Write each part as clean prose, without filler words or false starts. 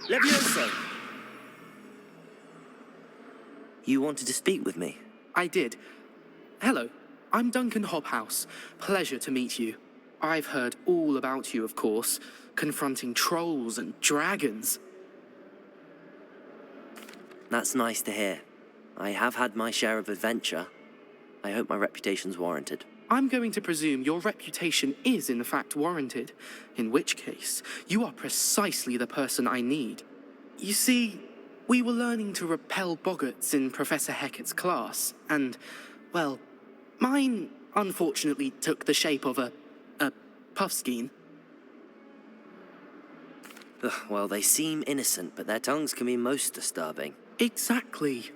Levioso! You wanted to speak with me? I did. Hello, I'm Duncan Hobhouse. Pleasure to meet you. I've heard all about you, of course, confronting trolls and dragons. That's nice to hear. I have had my share of adventure. I hope my reputation's warranted. I'm going to presume your reputation is in fact warranted, in which case, you are precisely the person I need. You see, we were learning to repel boggarts in Professor Hecat's class, and, well, mine unfortunately took the shape of a puffskein. Well, they seem innocent, but their tongues can be most disturbing. Exactly.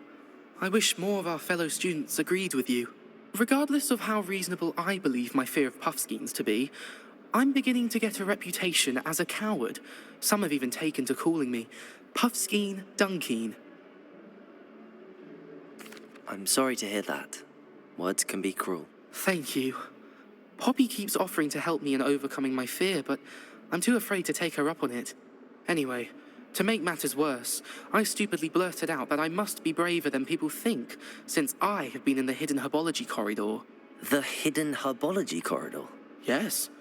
I wish more of our fellow students agreed with you. Regardless of how reasonable I believe my fear of puffskeins to be, I'm beginning to get a reputation as a coward. Some have even taken to calling me Puffskeen Dunkeen. I'm sorry to hear that. Words can be cruel. Thank you. Poppy keeps offering to help me in overcoming my fear, but I'm too afraid to take her up on it. Anyway, to make matters worse, I stupidly blurted out that I must be braver than people think, since I have been in the hidden herbology corridor. The hidden herbology corridor? Yes.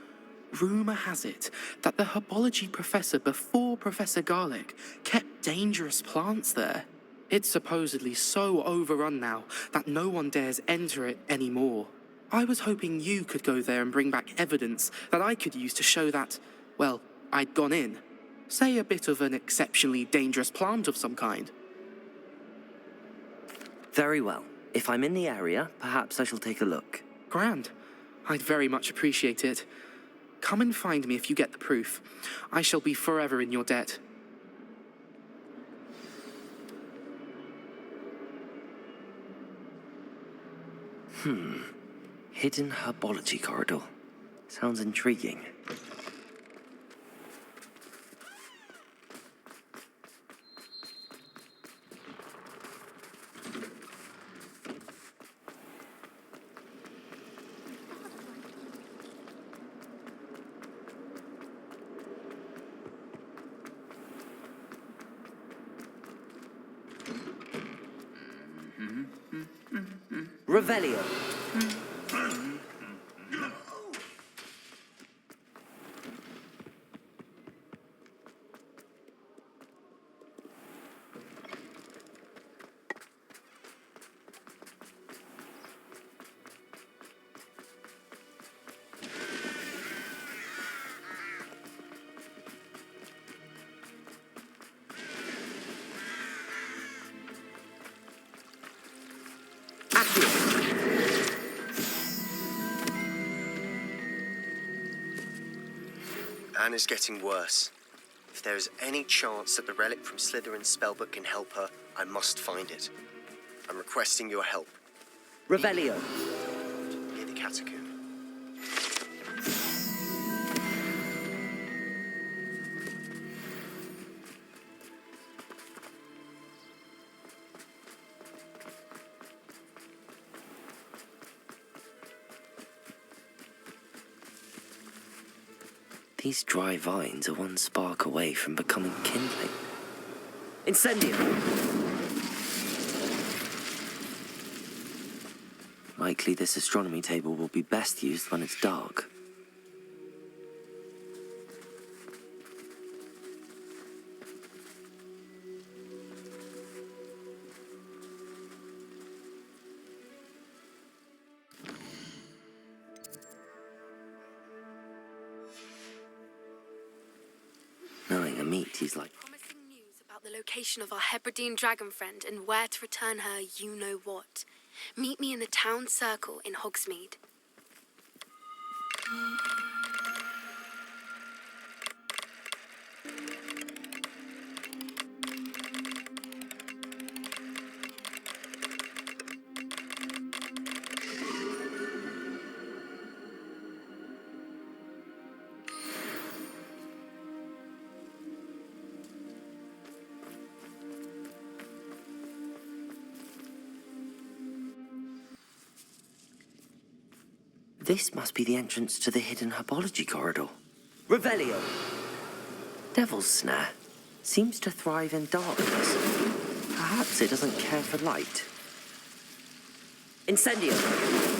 Rumour has it that the herbology professor before Professor Garlic kept dangerous plants there. It's supposedly so overrun now that no one dares enter it anymore. I was hoping you could go there and bring back evidence that I could use to show that, well, I'd gone in. Say a bit of an exceptionally dangerous plant of some kind. Very well. If I'm in the area, perhaps I shall take a look. Grand. I'd very much appreciate it. Come and find me if you get the proof. I shall be forever in your debt. Hidden herbology corridor. Sounds intriguing. Revelio. Anna's getting worse. If there is any chance that the relic from Slytherin's spellbook can help her, I must find it. I'm requesting your help. Revelio. Near the catacomb. These dry vines are one spark away from becoming kindling. Incendio! Likely this astronomy table will be best used when it's dark. Knowing a meat, he's like... Promising news about the location of our Hebridean dragon friend and where to return her you-know-what. Meet me in the town circle in Hogsmeade. This must be the entrance to the hidden herbology corridor. Revelio! Devil's Snare. seems to thrive in darkness. Perhaps it doesn't care for light. Incendio!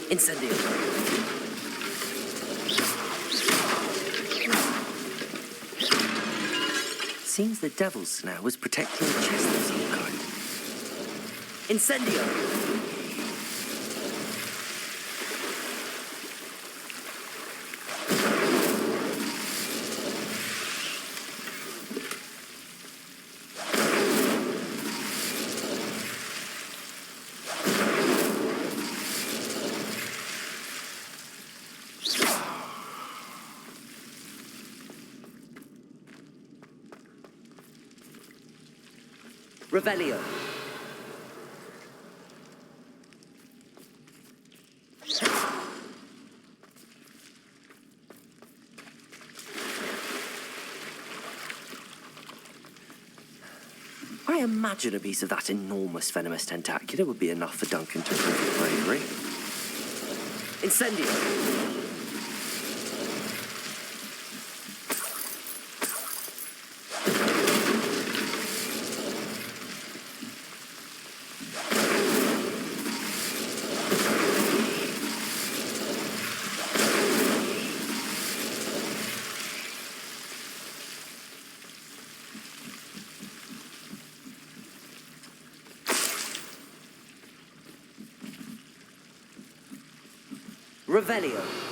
Incendio! Seems the devil's snare was protecting a chest of some kind. Incendio! Revelio. I imagine a piece of that enormous venomous tentacula would be enough for Duncan to prove his bravery. Incendio! Revelio.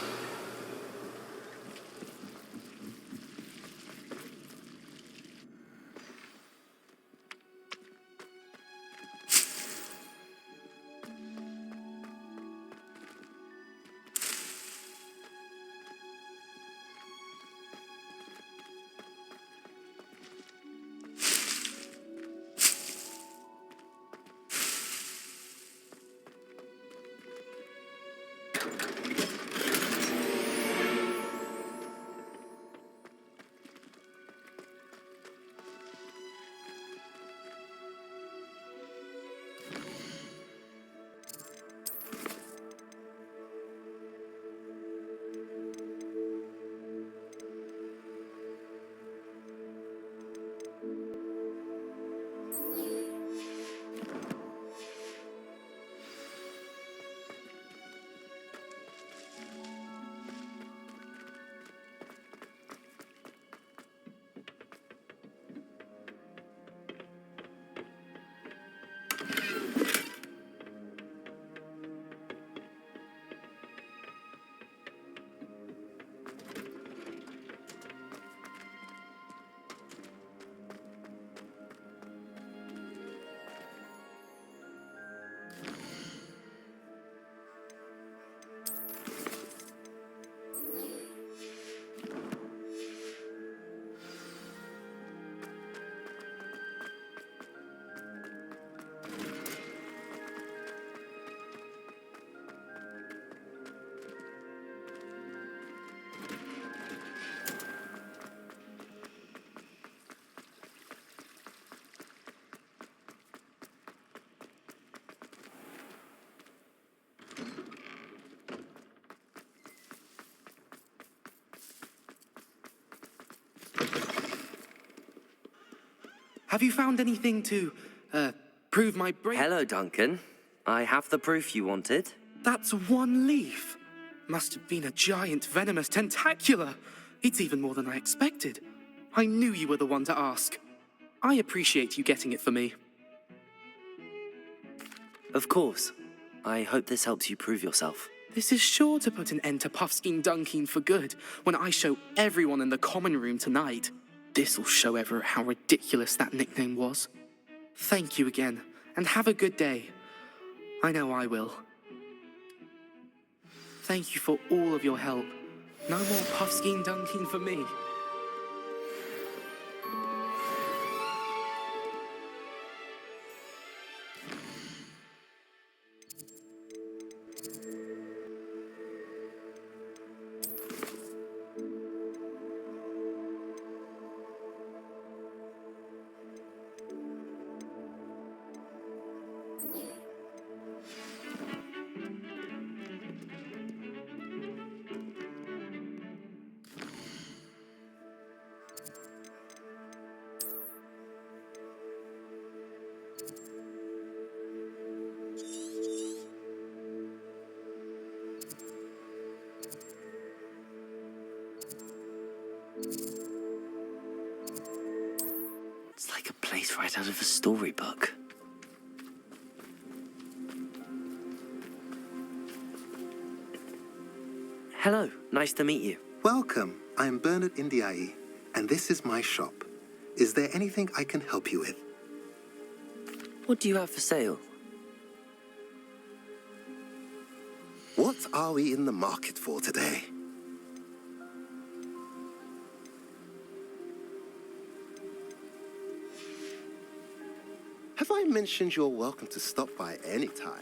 Have you found anything to, prove my Hello, Duncan. I have the proof you wanted. That's one leaf. Must have been a giant venomous tentacula. It's even more than I expected. I knew you were the one to ask. I appreciate you getting it for me. Of course. I hope this helps you prove yourself. This is sure to put an end to Puffskein Dunkin for good when I show everyone in the common room tonight. This'll show Everett how ridiculous that nickname was. Thank you again, and have a good day. I know I will. Thank you for all of your help. No more Puffskein Dunkin for me. It's right out of a storybook. Hello, nice to meet you. Welcome. I'm Bernard Indiai, and this is my shop. Is there anything I can help you with? What do you have for sale? What are we in the market for today? Have I mentioned you're welcome to stop by any time?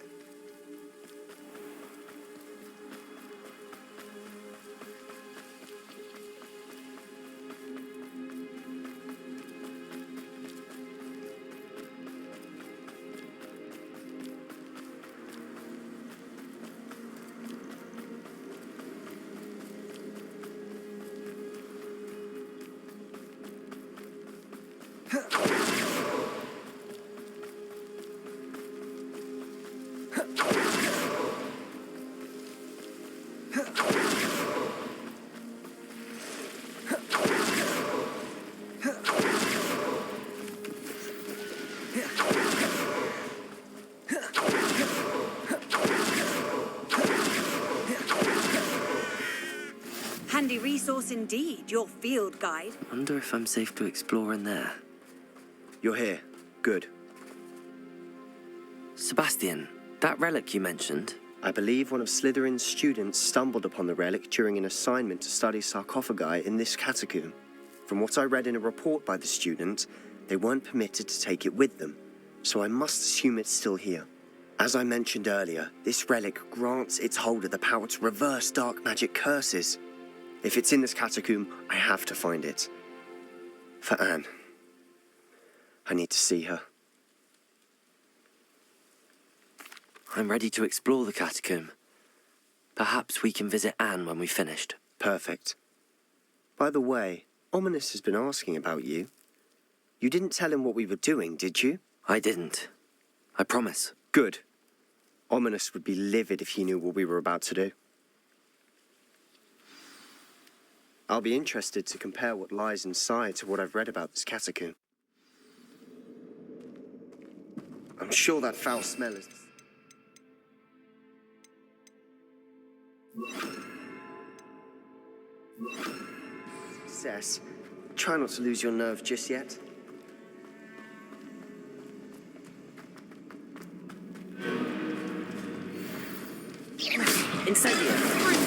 Handy resource indeed, your field guide. Wonder if I'm safe to explore in there. You're here. Good. Sebastian, that relic you mentioned, I believe one of Slytherin's students stumbled upon the relic during an assignment to study sarcophagi in this catacomb. From what I read in a report by the student, they weren't permitted to take it with them, so I must assume it's still here. As I mentioned earlier, this relic grants its holder the power to reverse dark magic curses. If it's in this catacomb, I have to find it. For Anne. I need to see her. I'm ready to explore the catacomb. Perhaps we can visit Anne when we've finished. Perfect. By the way, Ominous has been asking about you. You didn't tell him what we were doing, did you? I didn't. I promise. Good. Ominous would be livid if he knew what we were about to do. I'll be interested to compare what lies inside to what I've read about this catacomb. I'm sure that foul smell is... Success. Try not to lose your nerve just yet. Incendio!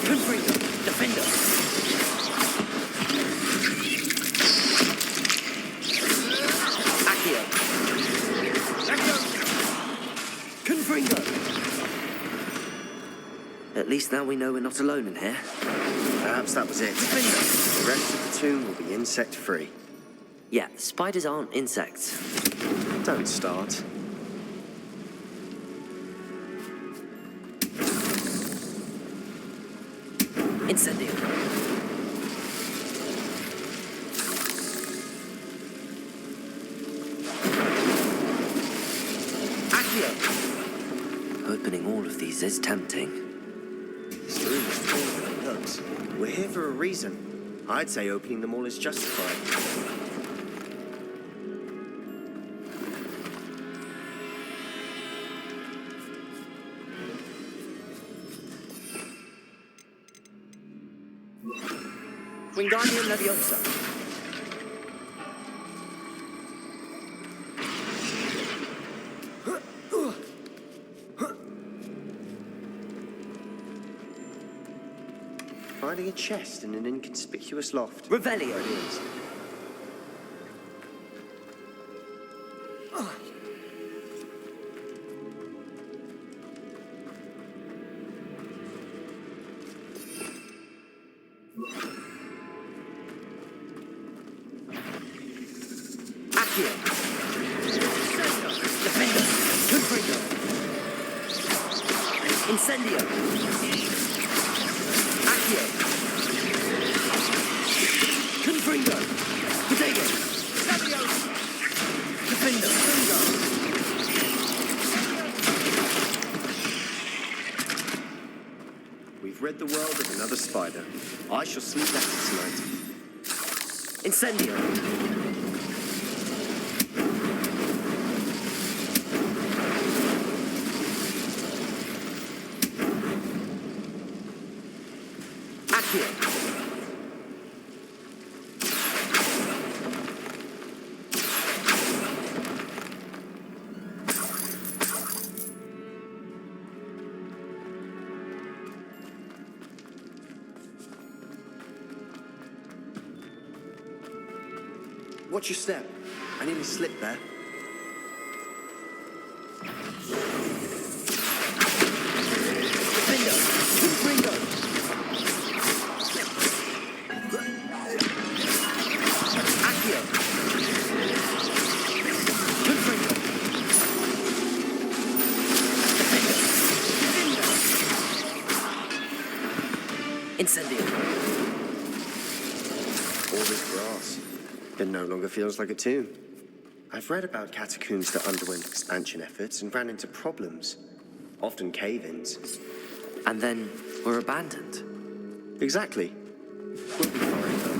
Confringo! Defender! Accio! Confringo! At least now we know we're not alone in here. Perhaps that was it. Defender! The rest of the tomb will be insect-free. Yeah, spiders aren't insects. Don't start. Incendio! Accio! Opening all of these is tempting. This room is taller than it looks. We're here for a reason. I'd say opening them all is justified. Wingardium Leviosa. Finding a chest in an inconspicuous loft. Revelio. There it is. Accio. Defender. Confringo. Incendio. Accio. Confringo. Potato. Leviosa. Defender. Confringo. We've rid the world of another spider. I shall sleep better tonight. Incendio. Accio! Watch your step. I nearly slipped there. Bingo! Bingo! Accio! Bingo! Incendio. All this grass. It no longer feels like a tomb. I've read about catacombs that underwent expansion efforts and ran into problems. Often cave-ins. And then were abandoned. Exactly. We'll be fine, though.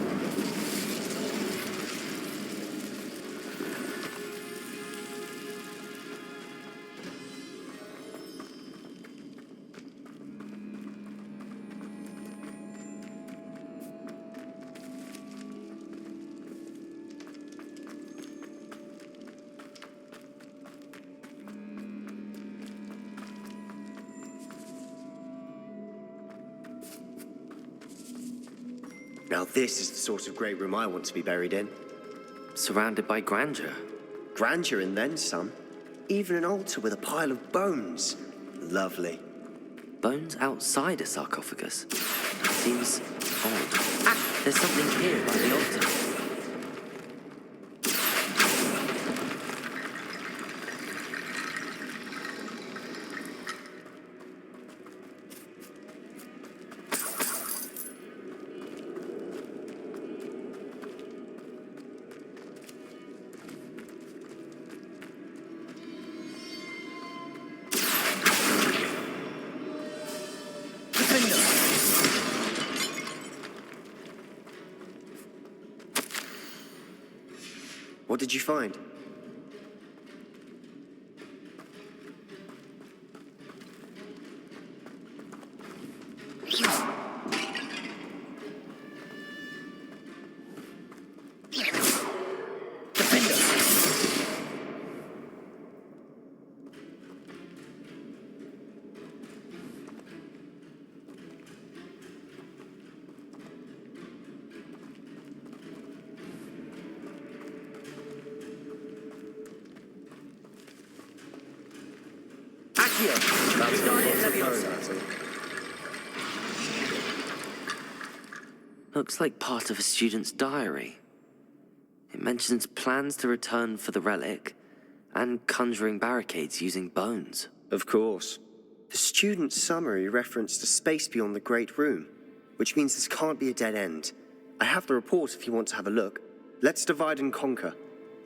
Now this is the sort of great room I want to be buried in. Surrounded by grandeur. Grandeur and then some. Even an altar with a pile of bones. Lovely. Bones outside a sarcophagus. Seems odd. There's something here by the altar. What did you find? Looks like part of a student's diary. It mentions plans to return for the relic and conjuring barricades using bones. Of course. The student's summary referenced a space beyond the Great Room, which means this can't be a dead end. I have the report if you want to have a look. Let's divide and conquer.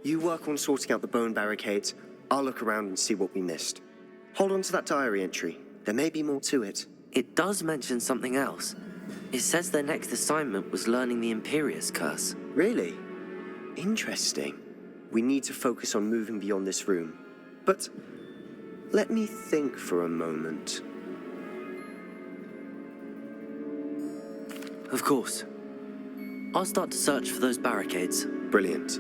You work on sorting out the bone barricades. I'll look around and see what we missed. Hold on to that diary entry. There may be more to it. It does mention something else. It says their next assignment was learning the Imperius Curse. Really? Interesting. We need to focus on moving beyond this room. But let me think for a moment. Of course. I'll start to search for those barricades. Brilliant.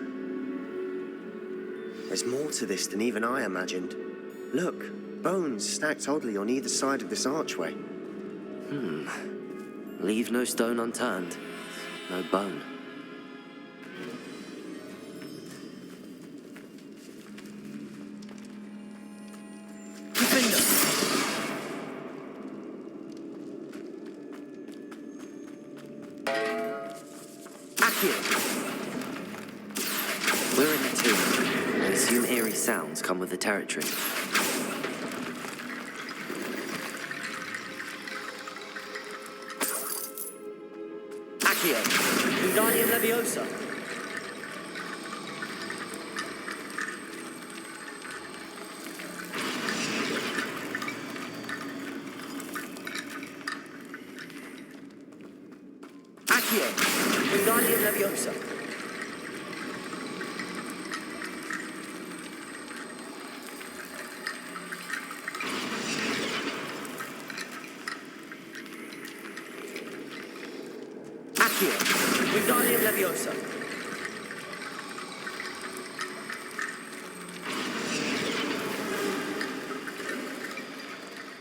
There's more to this than even I imagined. Look, bones stacked oddly on either side of this archway. Leave no stone unturned. No bone. We're in the tomb. I assume eerie sounds come with the territory. Accio, Wingardium Leviosa. Accio, Wingardium Leviosa. Accio! Wingardium Leviosa!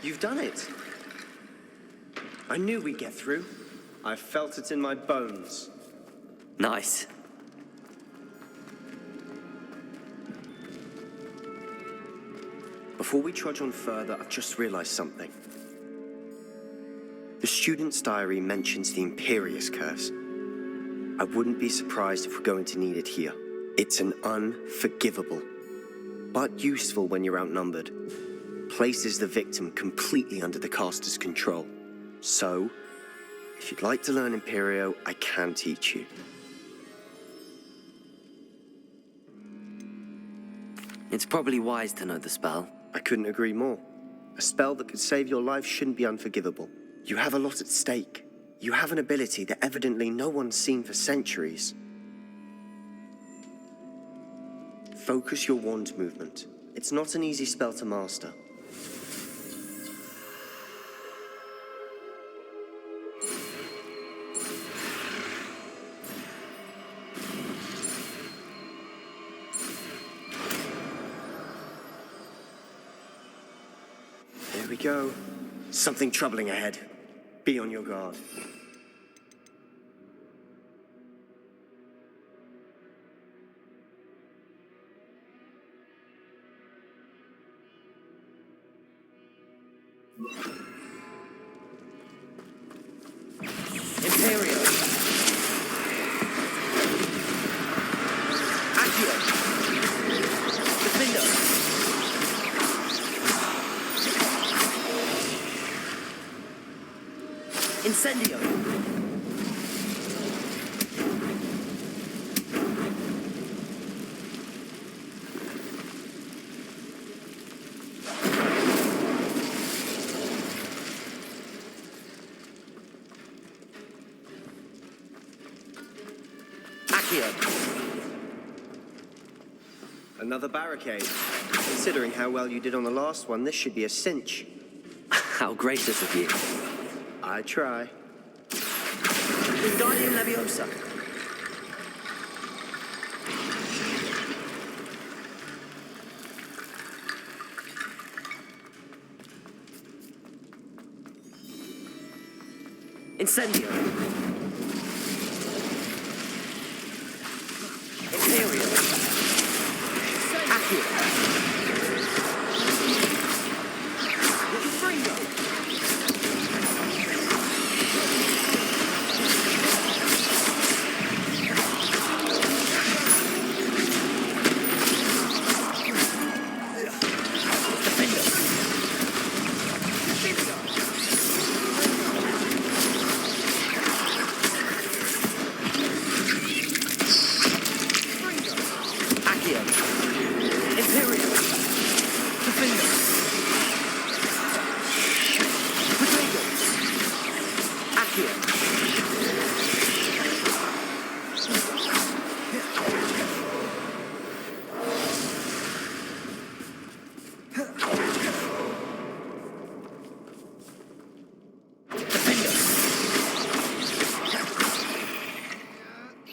You've done it! I knew we'd get through. I felt it in my bones. Nice. Before we trudge on further, I've just realized something. The student's diary mentions the Imperius curse. I wouldn't be surprised if we're going to need it here. It's an unforgivable, but useful when you're outnumbered. Places the victim completely under the caster's control. So, if you'd like to learn Imperio, I can teach you. It's probably wise to know the spell. I couldn't agree more. A spell that could save your life shouldn't be unforgivable. You have a lot at stake. You have an ability that evidently no one's seen for centuries. Focus your wand movement. It's not an easy spell to master. There we go. Something troubling ahead. Be on your guard. Imperio! Accio! Defender! Incendio! Another barricade. Considering how well you did on the last one, this should be a cinch. How gracious of you. I try. Wingardium Leviosa. Incendio. Imperio. Accio. Fringo.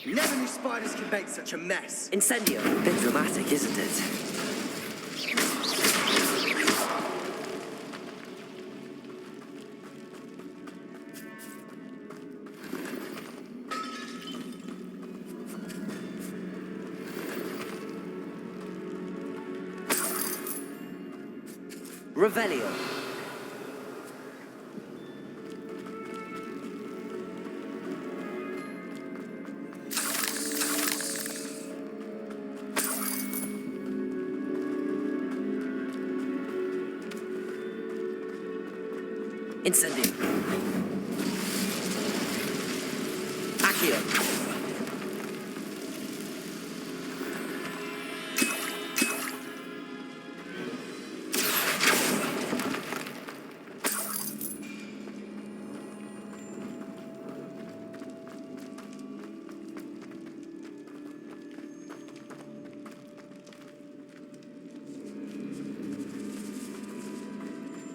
Never knew spiders could make such a mess. Incendio. Bit dramatic, isn't it? Revelio. Incendio. Accio.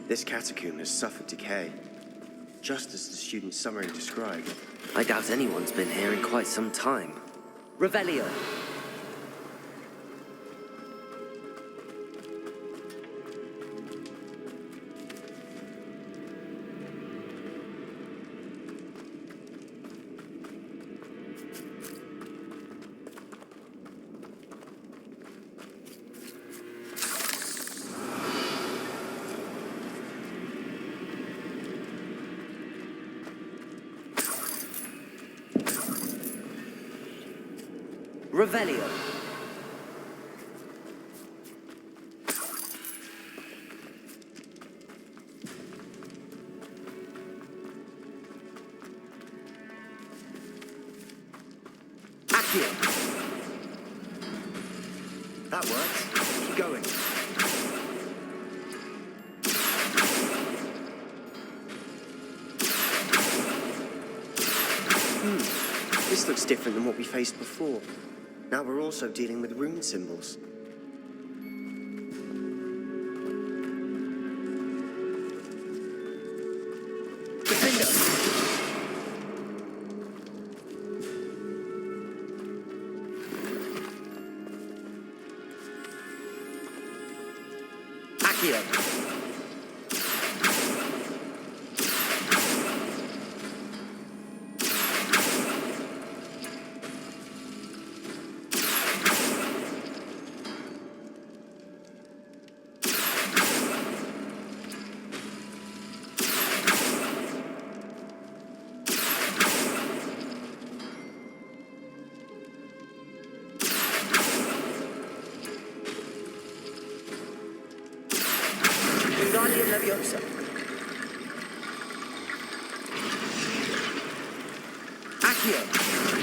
This catacomb has suffered decay. just as the student's summary described. I doubt anyone's been here in quite some time. Revelio. Revelio. Accio. That works. Keep going. This looks different than what we faced before. Now we're also dealing with rune symbols. Defender. Accio. Wingardium Leviosa. Accio.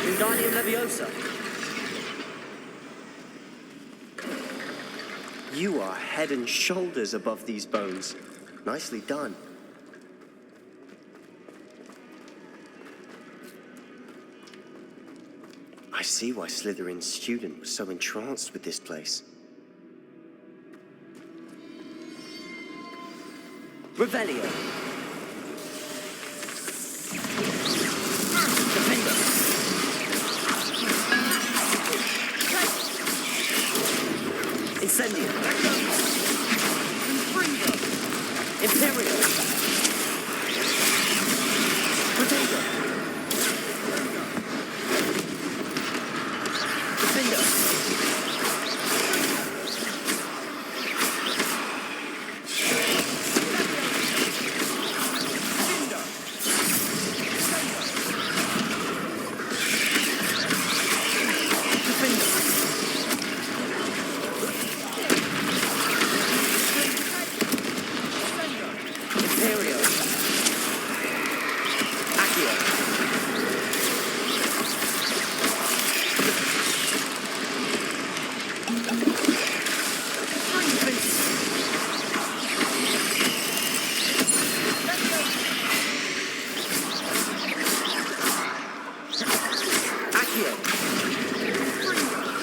Wingardium Leviosa. You are head and shoulders above these bones. Nicely done. I see why Slytherin's student was so entranced with this place. Revelio. Defender. Incendio. Imperio. Protego. Defender. Imperio. Accio. Accio.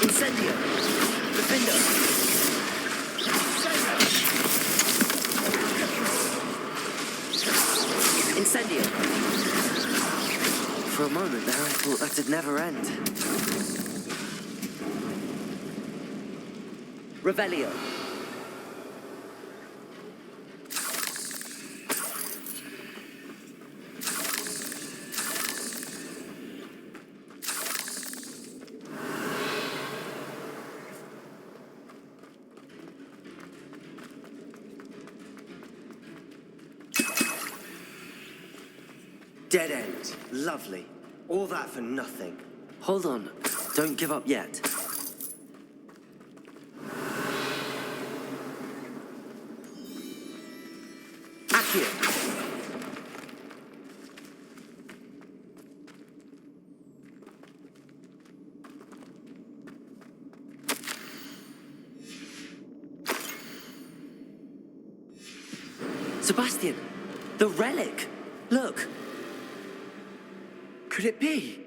Incendio. Defender. Incendio. For a moment there, I thought that'd never end. Revelio. Dead end. Lovely. All that for nothing. Hold on. Don't give up yet. Accio. Sebastian! The relic! Look! Could it be?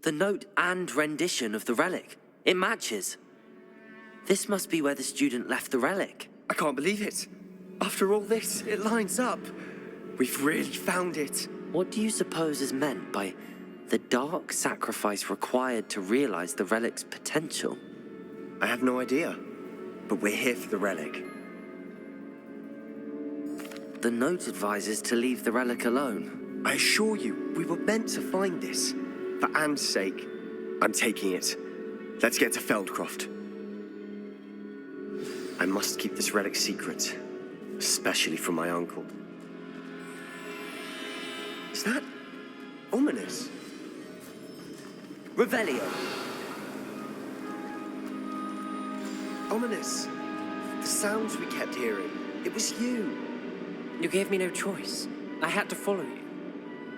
The note and rendition of the relic. It matches. This must be where the student left the relic. I can't believe it. After all this, it lines up. We've really found it. What do you suppose is meant by the dark sacrifice required to realize the relic's potential? I have no idea, but we're here for the relic. The note advises to leave the relic alone. I assure you, we were meant to find this. For Anne's sake, I'm taking it. Let's get to Feldcroft. I must keep this relic secret, especially from my uncle. Is that ominous? Revelio. Ominous. The sounds we kept hearing. It was you. You gave me no choice. I had to follow you.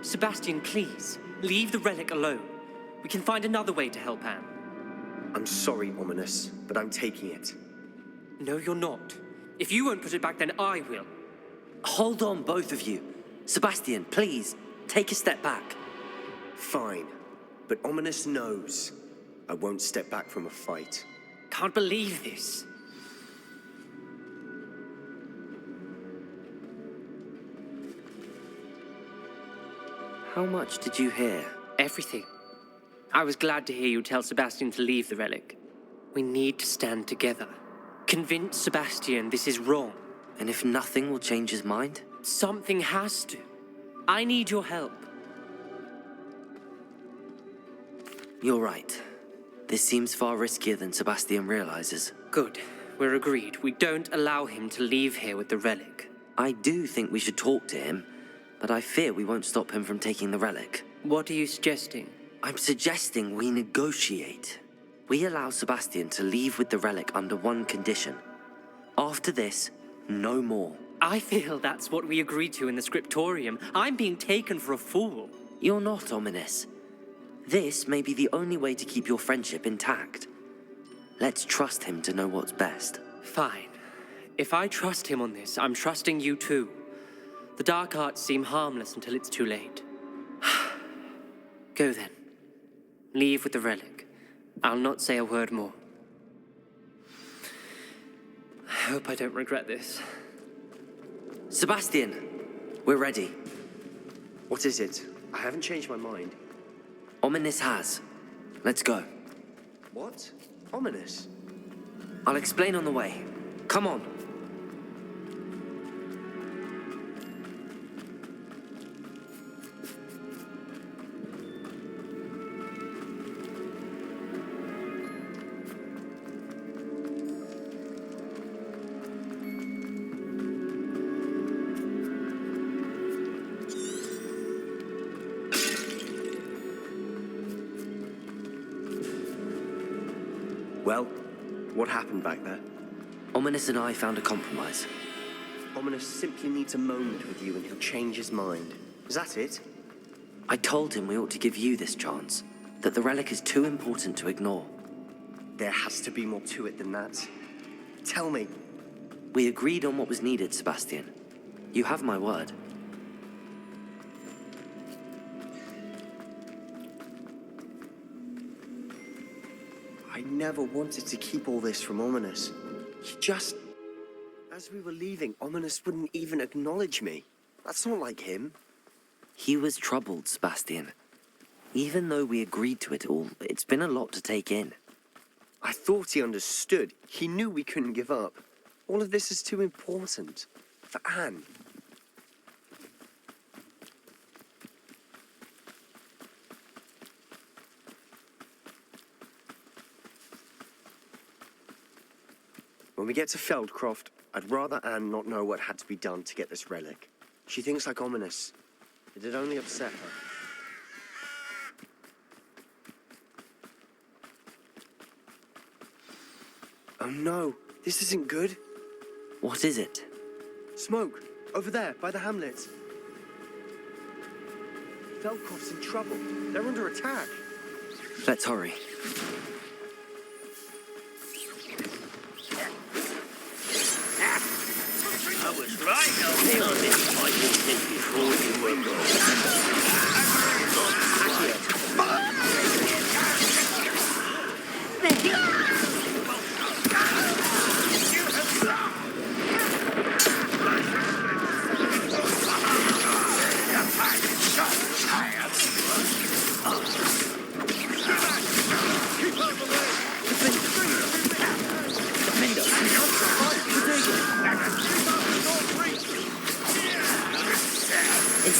Sebastian, please, leave the relic alone. We can find another way to help Anne. I'm sorry, Ominous, but I'm taking it. No, you're not. If you won't put it back, then I will. Hold on, both of you. Sebastian, please, take a step back. Fine, but Ominous knows I won't step back from a fight. Can't believe this. How much did you hear? Everything. I was glad to hear you tell Sebastian to leave the relic. We need to stand together. Convince Sebastian this is wrong. And if nothing will change his mind? Something has to. I need your help. You're right. This seems far riskier than Sebastian realizes. Good. We're agreed. We don't allow him to leave here with the relic. I do think we should talk to him, but I fear we won't stop him from taking the relic. What are you suggesting? I'm suggesting we negotiate. We allow Sebastian to leave with the relic under one condition. After this, no more. I feel that's what we agreed to in the scriptorium. I'm being taken for a fool. You're not, Ominous. This may be the only way to keep your friendship intact. Let's trust him to know what's best. Fine. If I trust him on this, I'm trusting you too. The dark arts seem harmless until it's too late. Go then. Leave with the relic. I'll not say a word more. I hope I don't regret this. Sebastian, we're ready. What is it? I haven't changed my mind. Ominous has. Let's go. What? Ominous? I'll explain on the way. Come on. Well, what happened back there? Ominous and I found a compromise. Ominous simply needs a moment with you and he'll change his mind. Is that it? I told him we ought to give you this chance, that the relic is too important to ignore. There has to be more to it than that. Tell me. We agreed on what was needed, Sebastian. You have my word. I never wanted to keep all this from Ominous. He just... As we were leaving, Ominous wouldn't even acknowledge me. That's not like him. He was troubled, Sebastian. Even though we agreed to it all, it's been a lot to take in. I thought he understood. He knew we couldn't give up. All of this is too important. For Anne. When we get to Feldcroft, I'd rather Anne not know what had to be done to get this relic. She thinks like Ominous. It'd only upset her. Oh no, this isn't good. What is it? Smoke, over there, by the hamlet. Feldcroft's in trouble. They're under attack. Let's hurry. I was right on this point before you were gone. You're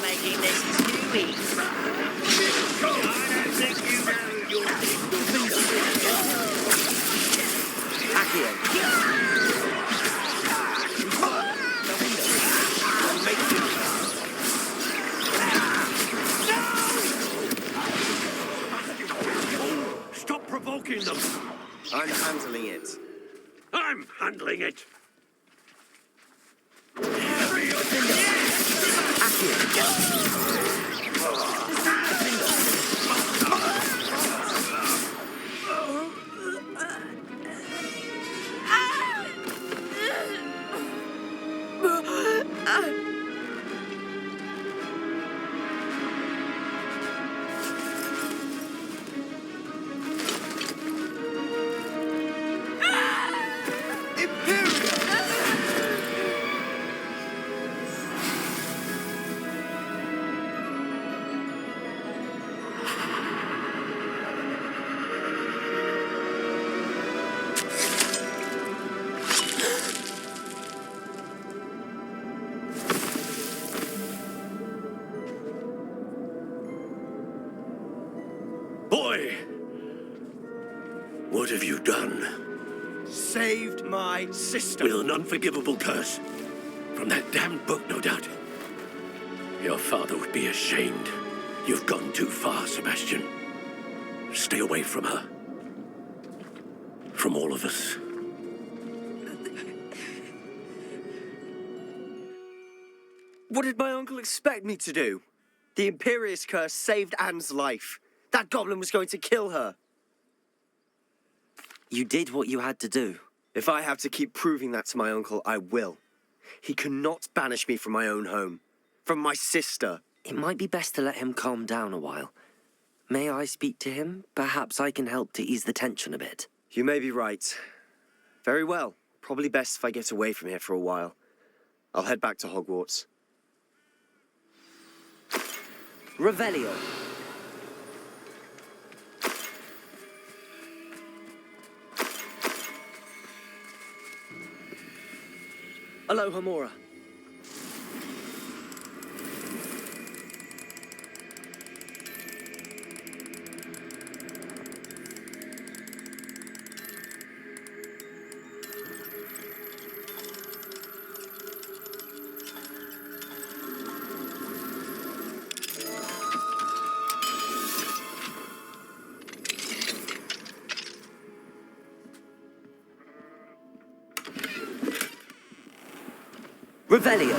making this too easy. I don't think you know your Stop provoking them! I'm handling it. I'm handling it! Boy! What have you done? Saved my sister. With an unforgivable curse. From that damned book, no doubt. Your father would be ashamed. You've gone too far, Sebastian. Stay away from her. From all of us. What did my uncle expect me to do? The Imperious curse saved Anne's life. That goblin was going to kill her. You did what you had to do. If I have to keep proving that to my uncle, I will. He cannot banish me from my own home. From my sister. It might be best to let him calm down a while. May I speak to him? Perhaps I can help to ease the tension a bit. You may be right. Very well. Probably best if I get away from here for a while. I'll head back to Hogwarts. Revelio. Aloha, Mora. Revelio.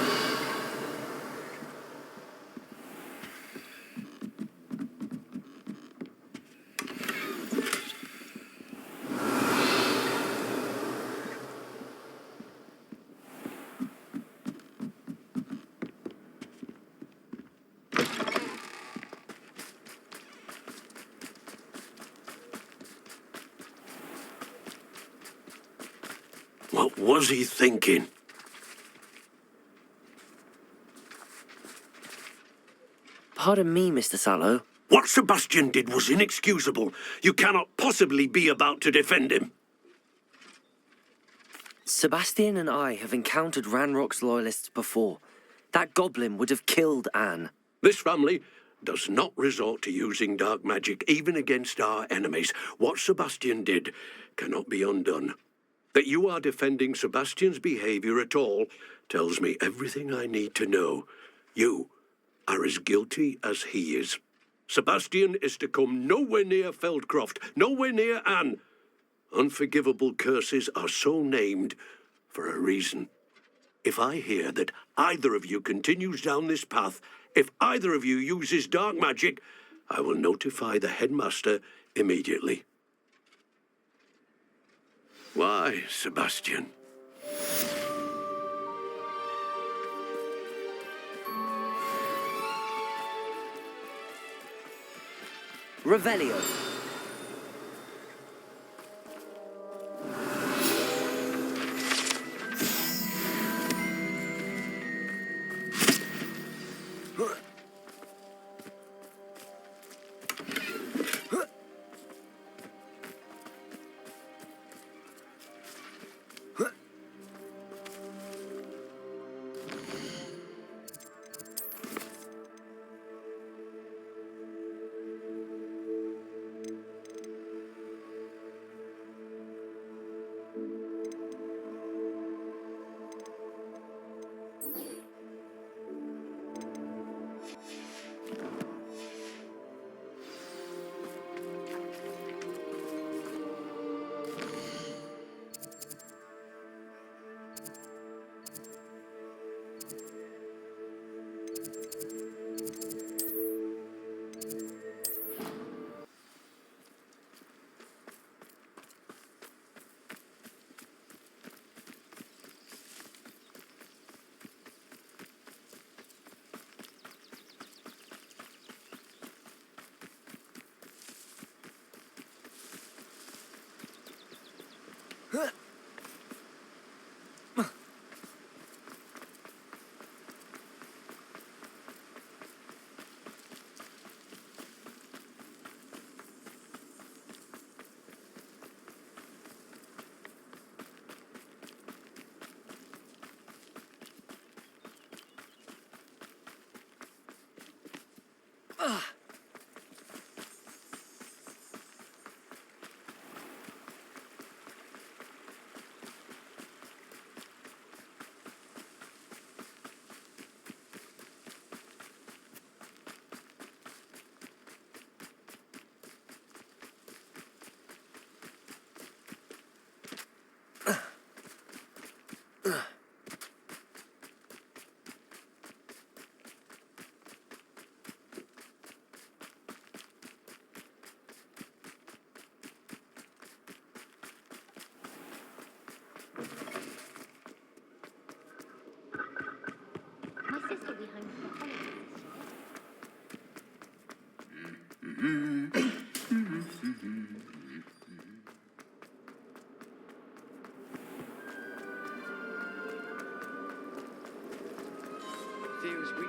What was he thinking? Pardon me, Mr. Sallow. What Sebastian did was inexcusable. You cannot possibly be about to defend him. Sebastian and I have encountered Ranrock's loyalists before. That goblin would have killed Anne. This family does not resort to using dark magic even against our enemies. What Sebastian did cannot be undone. That you are defending Sebastian's behavior at all tells me everything I need to know. You are as guilty as he is. Sebastian is to come nowhere near Feldcroft, nowhere near Anne. Unforgivable curses are so named for a reason. If I hear that either of you continues down this path, if either of you uses dark magic, I will notify the headmaster immediately. Why, Sebastian? Revelio. Feels weak.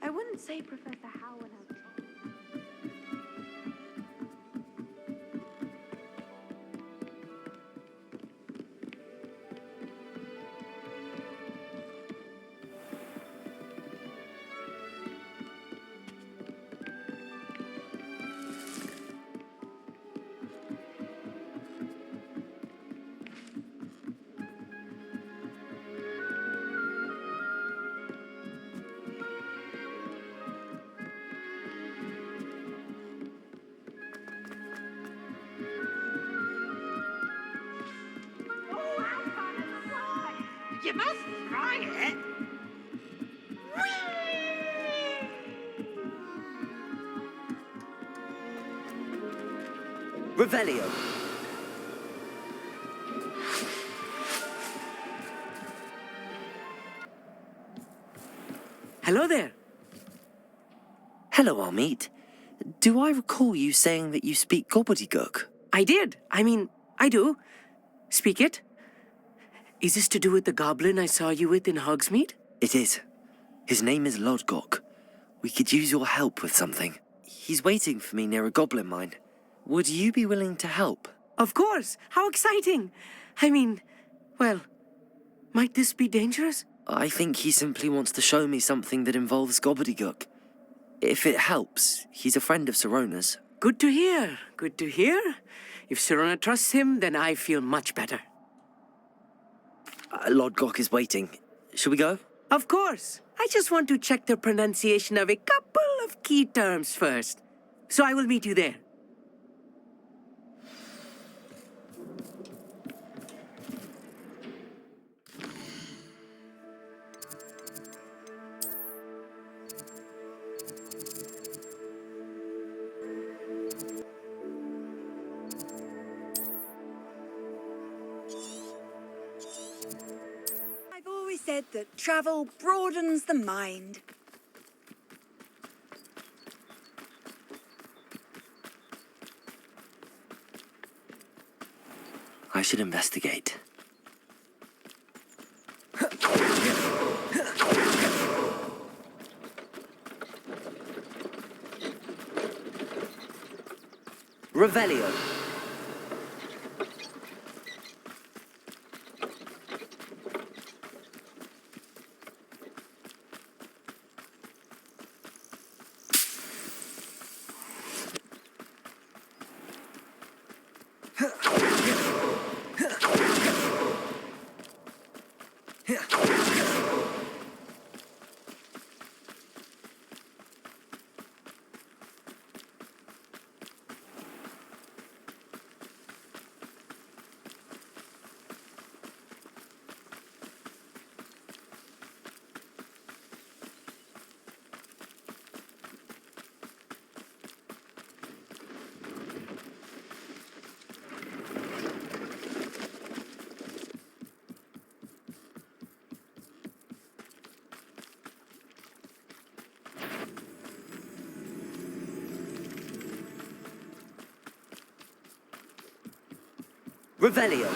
I wouldn't say Professor Howard has. You must try it. Revelio. Hello there. Hello, Amit. Do I recall you saying that you speak gobbledygook? I did. I do. Speak it. Is this to do with the goblin I saw you with in Hogsmeade? It is. His name is Lodgok. We could use your help with something. He's waiting for me near a goblin mine. Would you be willing to help? Of course. How exciting. Well, might this be dangerous? I think he simply wants to show me something that involves gobbledygook. If it helps, he's a friend of Sirona's. Good to hear. Good to hear. If Sirona trusts him, then I feel much better. Lodgok is waiting. Shall we go? Of course. I just want to check the pronunciation of a couple of key terms first. So I will meet you there. I've always said that travel broadens the mind. I should investigate. Revelio. Revelio.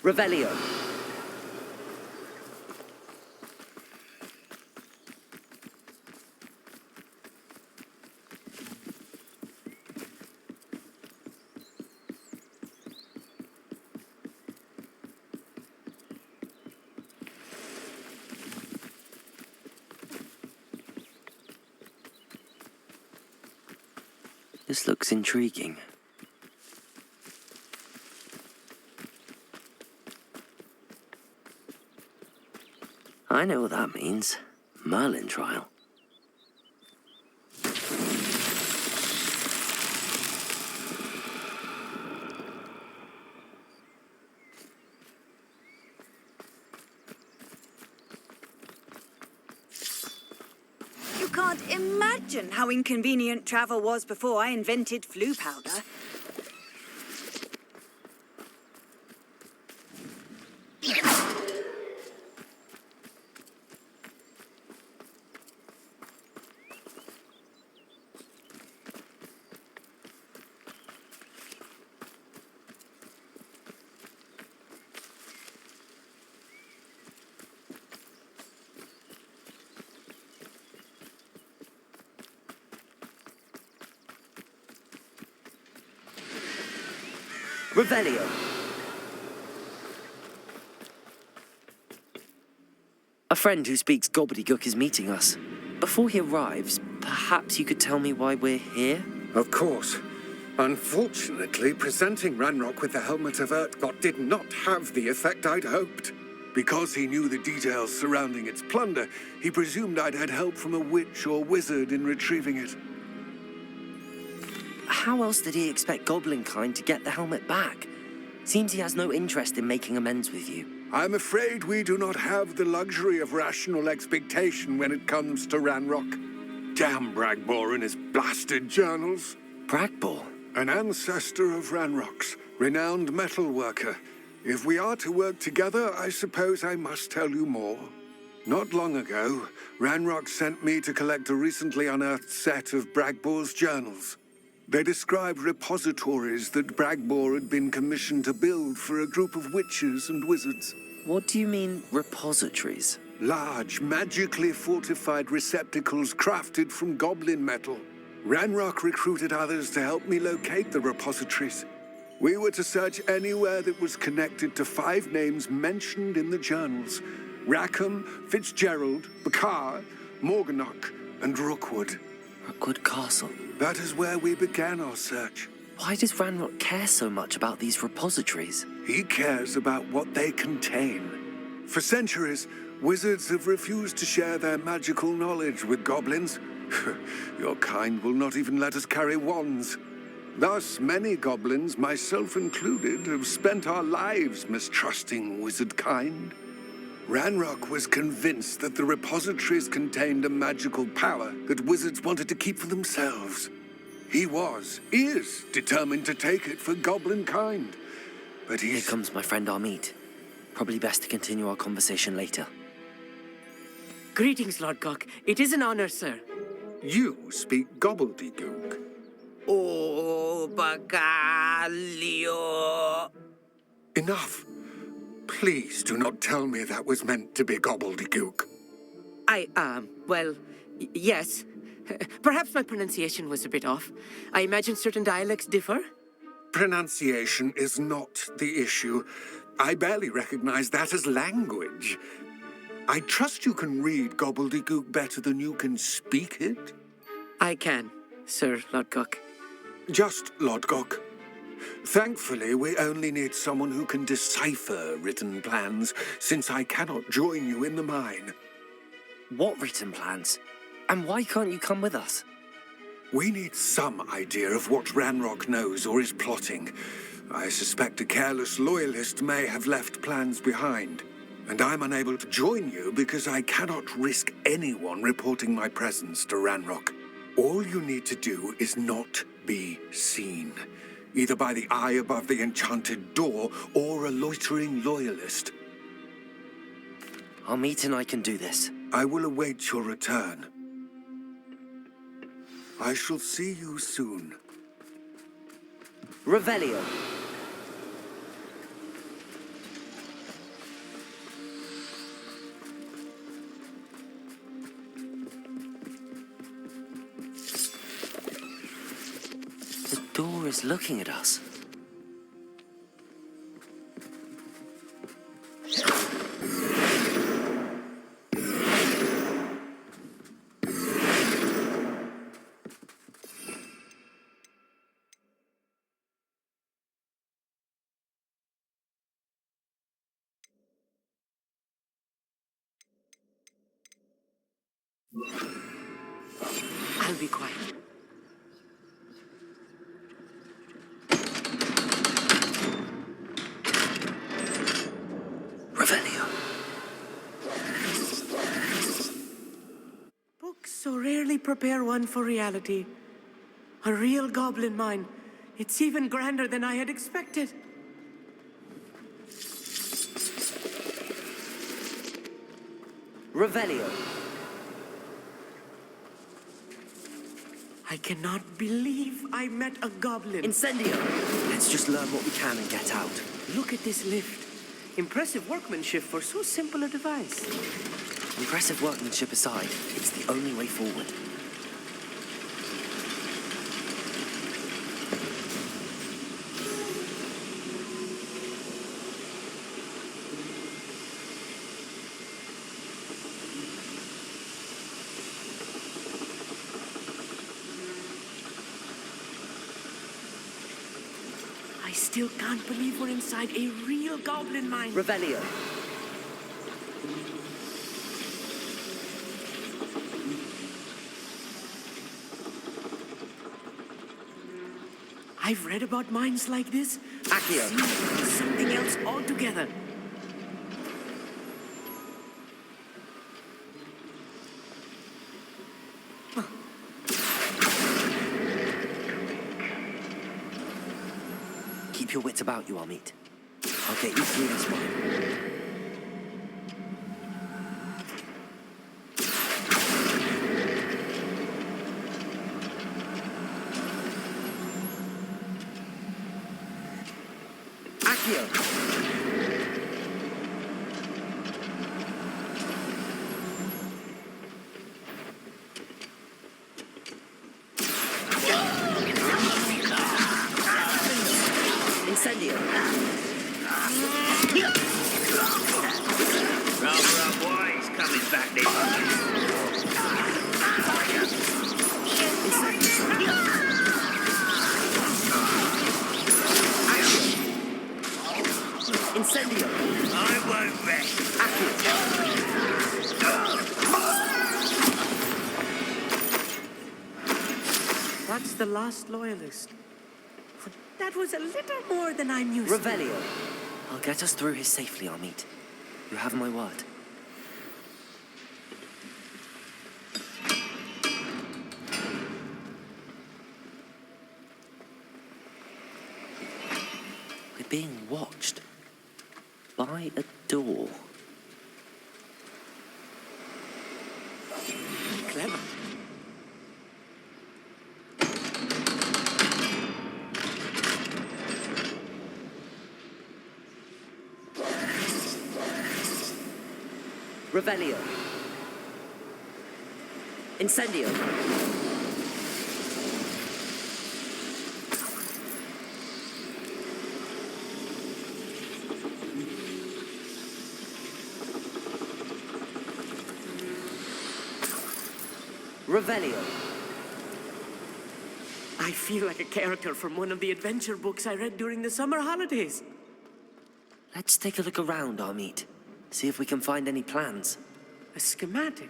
Revelio. This looks intriguing. I know what that means. Merlin trial. You can't imagine how inconvenient travel was before I invented flu powder. Revelio. A friend who speaks gobbledygook is meeting us. Before he arrives, perhaps you could tell me why we're here? Of course. Unfortunately, presenting Ranrock with the Helmet of Urtkot did not have the effect I'd hoped. Because he knew the details surrounding its plunder, he presumed I'd had help from a witch or wizard in retrieving it. How else did he expect Goblinkind to get the helmet back? Seems he has no interest in making amends with you. I'm afraid we do not have the luxury of rational expectation when it comes to Ranrock. Damn Bragbor and his blasted journals. Bragbor? An ancestor of Ranrock's, renowned metal worker. If we are to work together, I suppose I must tell you more. Not long ago, Ranrock sent me to collect a recently unearthed set of Bragbor's journals. They described repositories that Bragbor had been commissioned to build for a group of witches and wizards. What do you mean, repositories? Large, magically fortified receptacles crafted from goblin metal. Ranrock recruited others to help me locate the repositories. We were to search anywhere that was connected to 5 names mentioned in the journals: Rackham, Fitzgerald, Bakar, Morganach, and Rookwood. Rookwood Castle. That is where we began our search. Why does Ranrock care so much about these repositories? He cares about what they contain. For centuries, wizards have refused to share their magical knowledge with goblins. Your kind will not even let us carry wands. Thus, many goblins, myself included, have spent our lives mistrusting wizard kind. Ranrock was convinced that the repositories contained a magical power that wizards wanted to keep for themselves. He is determined to take it for goblin kind. But Here comes my friend Amit. Probably best to continue our conversation later. Greetings, Lord Cock. It is an honor, sir. You speak gobbledygook. Oh, Bacalio. Enough. Please do not tell me that was meant to be gobbledygook. Yes. Perhaps my pronunciation was a bit off. I imagine certain dialects differ. Pronunciation is not the issue. I barely recognize that as language. I trust you can read gobbledygook better than you can speak it. I can, Sir Lodgok. Just Lodgok. Thankfully, we only need someone who can decipher written plans, since I cannot join you in the mine. What written plans? And why can't you come with us? We need some idea of what Ranrock knows or is plotting. I suspect a careless loyalist may have left plans behind. And I'm unable to join you because I cannot risk anyone reporting my presence to Ranrock. All you need to do is not be seen, either by the eye above the enchanted door or a loitering loyalist. Amit and I can do this. I will await your return. I shall see you soon. Revelio. The door is looking at us. I'll be quiet. Revelio. Books so rarely prepare one for reality. A real goblin mine. It's even grander than I had expected. Revelio. I cannot believe I met a goblin. Incendio. Let's just learn what we can and get out. Look at this lift. Impressive workmanship for so simple a device. Impressive workmanship aside, it's the only way forward. I still can't believe we're inside a real goblin mine. Revelio. I've read about mines like this. Accio. See, something else altogether. Keep your wits about you, Amit. I'll get you through this one. Incendio. Boys coming back this way. That's the last loyalist. That was a little more than I'm used Revelio. I'll get us through here safely, Amit. You have my word. We're being watched by a door. Clever. Revelio. Incendio. Revelio. I feel like a character from one of the adventure books I read during the summer holidays. Let's take a look around, Amit. See if we can find any plans. A schematic.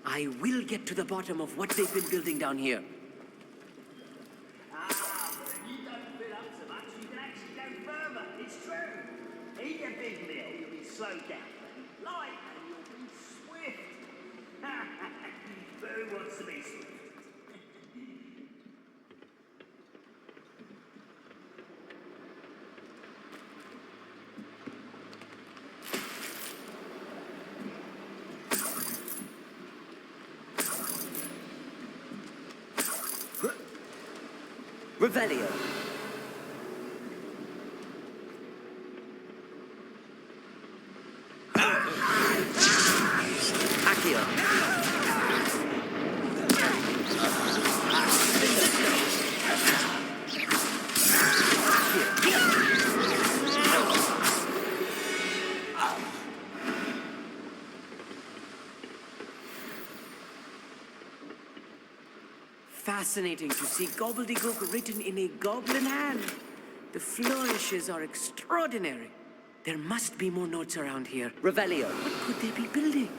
I will get to the bottom of what they've been building down here. But if you don't fill up so much, you can actually go further. It's true. Eat a big meal, you'll be slowed down. Light, and you'll be swift. But who wants to be swift? Revelio. Accio. Fascinating to see gobbledygook written in a goblin hand. The flourishes are extraordinary. There must be more notes around here. Revelio. What could they be building?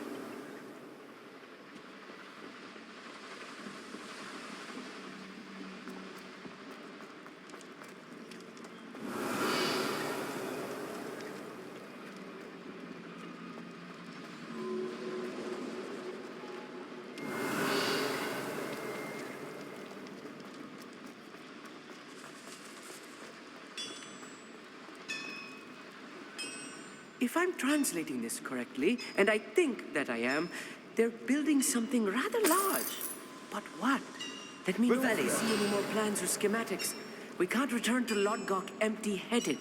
If I'm translating this correctly, and I think that I am, they're building something rather large. But what? Let me know if you see any more plans or schematics. We can't return to Lodgok empty-headed.